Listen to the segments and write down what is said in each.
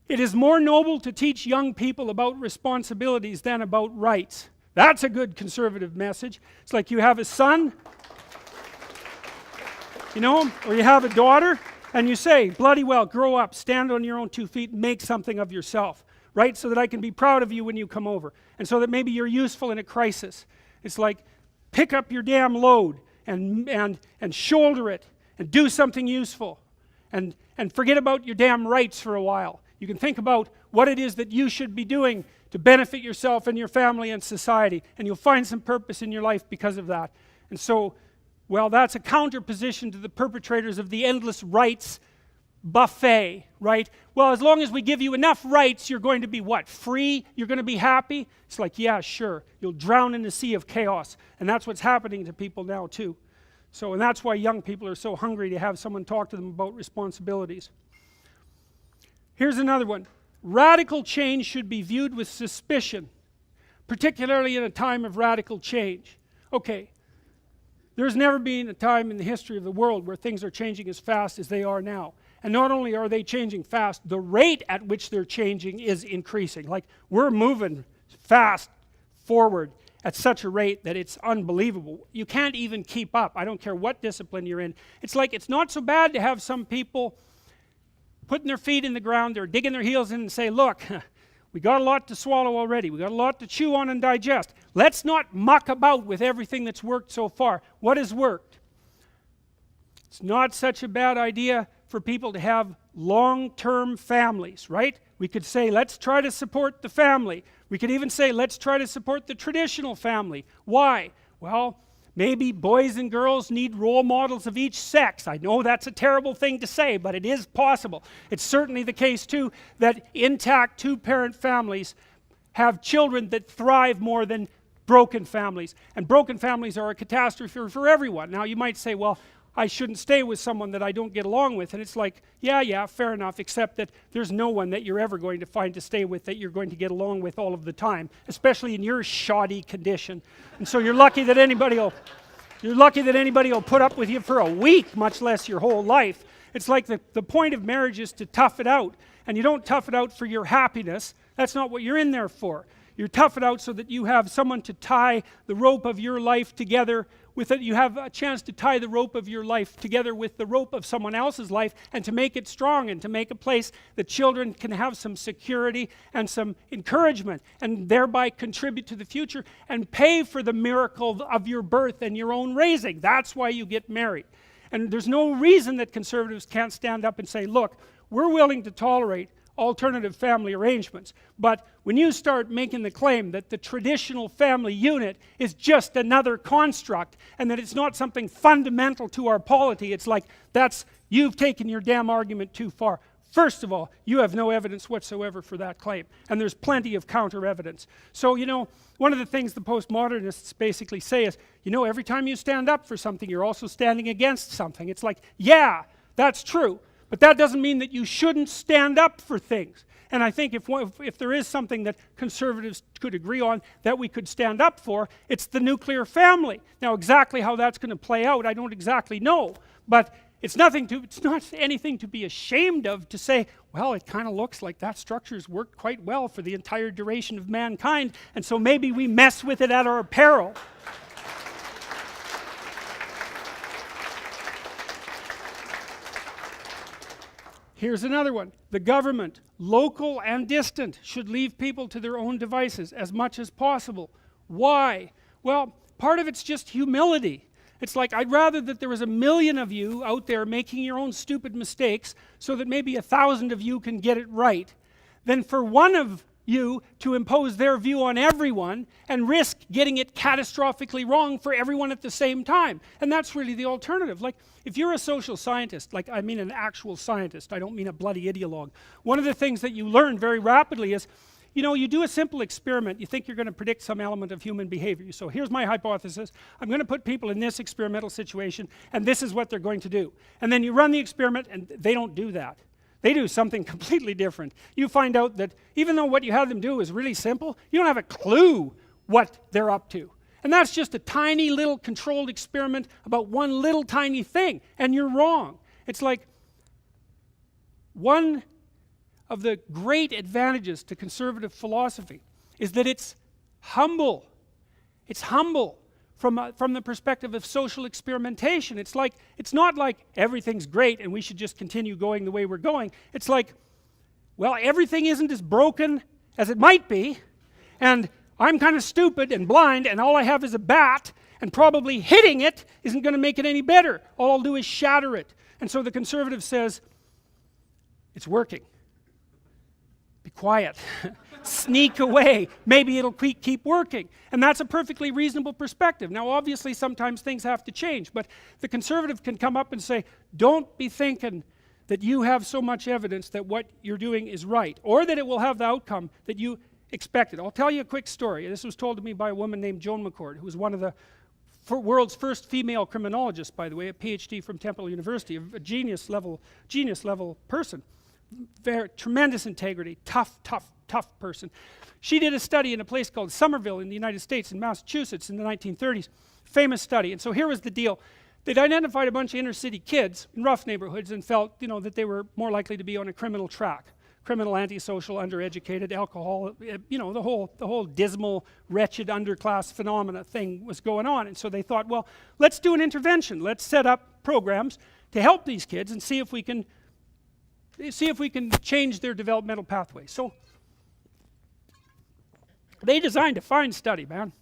It is more noble to teach young people about responsibilities than about rights. That's a good conservative message. It's like you have a son, you know, or you have a daughter, and you say, bloody well, grow up, stand on your own 2 feet, make something of yourself, right? So that I can be proud of you when you come over, and so that maybe you're useful in a crisis. It's like, pick up your damn load, and shoulder it, and do something useful, and forget about your damn rights for a while. You can think about what it is that you should be doing to benefit yourself and your family and society, and you'll find some purpose in your life because of that. And so, well, that's a counterposition to the perpetrators of the endless rights buffet, right? Well, as long as we give you enough rights, you're going to be what? Free? You're going to be happy? It's like, yeah, sure. You'll drown in the sea of chaos. And that's what's happening to people now too. So, and that's why young people are so hungry to have someone talk to them about responsibilities. Here's another one. Radical change should be viewed with suspicion, particularly in a time of radical change. Okay, there's never been a time in the history of the world where things are changing as fast as they are now. And not only are they changing fast, the rate at which they're changing is increasing. Like, we're moving fast forward at such a rate that it's unbelievable. You can't even keep up. I don't care what discipline you're in. It's like, it's not so bad to have some people putting their feet in the ground, they're digging their heels in and say, look, we got a lot to swallow already, we got a lot to chew on and digest. Let's not muck about with everything that's worked so far. What has worked? It's not such a bad idea for people to have long-term families, right? We could say, let's try to support the family. We could even say, let's try to support the traditional family. Why? Well, maybe boys and girls need role models of each sex. I know that's a terrible thing to say, but it is possible. It's certainly the case too that intact two-parent families have children that thrive more than broken families. And broken families are a catastrophe for everyone. Now you might say, well, I shouldn't stay with someone that I don't get along with. And it's like, yeah, fair enough, except that there's no one that you're ever going to find to stay with that you're going to get along with all of the time, especially in your shoddy condition. And so you're lucky that anybody will put up with you for a week, much less your whole life. It's like the point of marriage is to tough it out. And you don't tough it out for your happiness. That's not what you're in there for. You tough it out so that you have someone to tie the rope of your life together with it. You have a chance to tie the rope of your life together with the rope of someone else's life, and to make it strong, and to make a place that children can have some security and some encouragement, and thereby contribute to the future and pay for the miracle of your birth and your own raising. That's why you get married. And there's no reason that conservatives can't stand up and say, look, we're willing to tolerate alternative family arrangements, but when you start making the claim that the traditional family unit is just another construct and that it's not something fundamental to our polity, it's like, you've taken your damn argument too far. First of all, you have no evidence whatsoever for that claim, and there's plenty of counter evidence. So, you know, one of the things the postmodernists basically say is, you know, every time you stand up for something, you're also standing against something. It's like, yeah, that's true. But that doesn't mean that you shouldn't stand up for things. And I think if there is something that conservatives could agree on that we could stand up for, it's the nuclear family. Now, exactly how that's going to play out, I don't exactly know. But it's not anything to be ashamed of to say, well, it kind of looks like that structure's worked quite well for the entire duration of mankind, and so maybe we mess with it at our peril. Here's another one. The government, local and distant, should leave people to their own devices as much as possible. Why? Well, part of it's just humility. It's like, I'd rather that there was 1 million of you out there making your own stupid mistakes so that maybe 1,000 of you can get it right, than for one of you to impose their view on everyone and risk getting it catastrophically wrong for everyone at the same time. And that's really the alternative. Like, if you're a social scientist, like I mean an actual scientist, I don't mean a bloody ideologue, one of the things that you learn very rapidly is, you know, you do a simple experiment, you think you're going to predict some element of human behavior. So here's my hypothesis, I'm going to put people in this experimental situation, and this is what they're going to do. And then you run the experiment, and they don't do that. They do something completely different. You find out that even though what you had them do is really simple, you don't have a clue what they're up to. And that's just a tiny little controlled experiment about one little tiny thing, and you're wrong. It's like of the great advantages to conservative philosophy is that it's humble. It's humble from the perspective of social experimentation. It's not like everything's great and we should just continue going the way we're going. It's like, well, everything isn't as broken as it might be, and I'm kind of stupid and blind, and all I have is a bat, and probably hitting it isn't going to make it any better. All I'll do is shatter it. And so the conservative says, it's working. Be quiet. Sneak away. Maybe it'll keep working. And that's a perfectly reasonable perspective. Now, obviously, sometimes things have to change, but the conservative can come up and say, don't be thinking that you have so much evidence that what you're doing is right, or that it will have the outcome that you expected. I'll tell you a quick story. This was told to me by a woman named Joan McCord, who was one of the world's first female criminologists, by the way, a PhD from Temple University, a genius level person. Very tremendous integrity, tough person. She did a study in a place called Somerville in the United States, in Massachusetts, in the 1930s. Famous study. And so here was the deal. They'd identified a bunch of inner city kids in rough neighborhoods and felt, that they were more likely to be on a criminal track. Criminal, antisocial, undereducated, alcohol, the whole dismal, wretched underclass phenomena thing was going on. And so they thought, well, let's do an intervention. Let's set up programs to help these kids and see if we can change their developmental pathway. So they designed a fine study, man.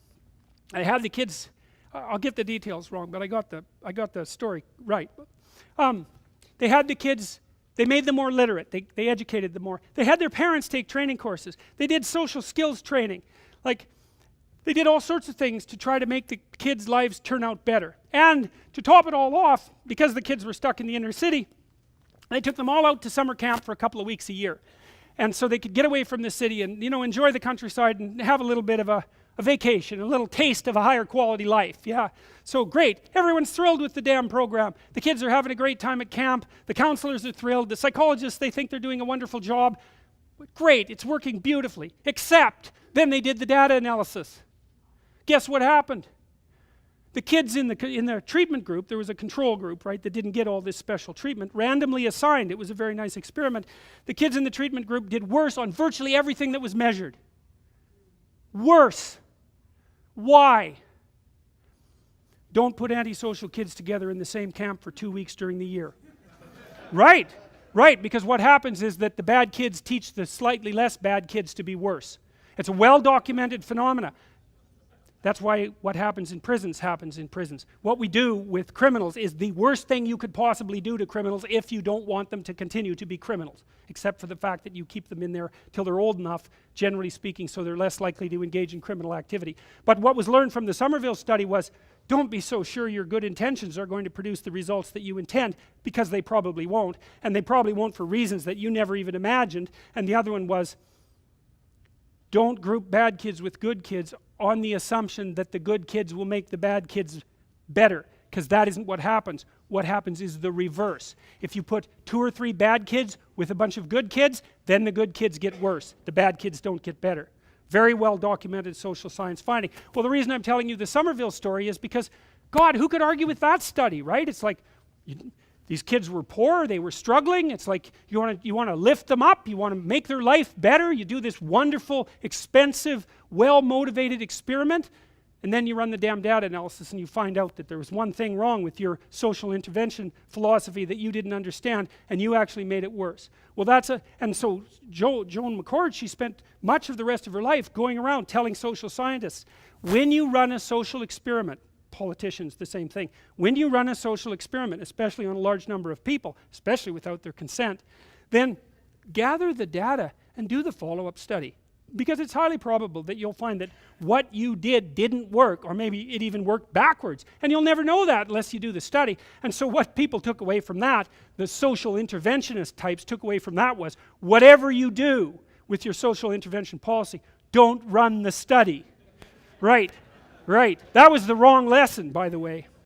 I had the kids, I'll get the details wrong, but I got the story right. They had the kids, they made them more literate, they educated them more. They had their parents take training courses. They did social skills training. Like, they did all sorts of things to try to make the kids' lives turn out better. And to top it all off, because the kids were stuck in the inner city, they took them all out to summer camp for a couple of weeks a year. And so they could get away from the city and, enjoy the countryside and have a little bit of a vacation, a little taste of a higher quality life. Yeah, so great. Everyone's thrilled with the damn program. The kids are having a great time at camp. The counselors are thrilled. The psychologists, they think they're doing a wonderful job. Great, it's working beautifully. Except, then they did the data analysis. Guess what happened? The kids in the treatment group, there was a control group, right, that didn't get all this special treatment, randomly assigned. It was a very nice experiment. The kids in the treatment group did worse on virtually everything that was measured. Worse. Why? Don't put antisocial kids together in the same camp for 2 weeks during the year. Right, because what happens is that the bad kids teach the slightly less bad kids to be worse. It's a well-documented phenomena. That's why what happens in prisons happens in prisons. What we do with criminals is the worst thing you could possibly do to criminals if you don't want them to continue to be criminals, except for the fact that you keep them in there till they're old enough, generally speaking, so they're less likely to engage in criminal activity. But what was learned from the Somerville study was, don't be so sure your good intentions are going to produce the results that you intend, because they probably won't, and they probably won't for reasons that you never even imagined. And the other one was, don't group bad kids with good kids on the assumption that the good kids will make the bad kids better, because that isn't what happens. What happens is the reverse. If you put 2 or 3 bad kids with a bunch of good kids, then the good kids get worse. The bad kids don't get better. Very well documented social science finding. Well, the reason I'm telling you the Somerville story is because, God, who could argue with that study, right? It's like, these kids were poor, they were struggling. It's like you want to lift them up, you want to make their life better. You do this wonderful, expensive, well-motivated experiment, and then you run the damn data analysis and you find out that there was one thing wrong with your social intervention philosophy that you didn't understand, and you actually made it worse. Well, and so Joan McCord, she spent much of the rest of her life going around telling social scientists, when you run a social experiment, politicians, the same thing. When you run a social experiment, especially on a large number of people, especially without their consent, then gather the data and do the follow-up study. Because it's highly probable that you'll find that what you did didn't work, or maybe it even worked backwards. And you'll never know that unless you do the study. And so what people took away from that, the social interventionist types took away from that was, whatever you do with your social intervention policy, don't run the study. Right. That was the wrong lesson, by the way.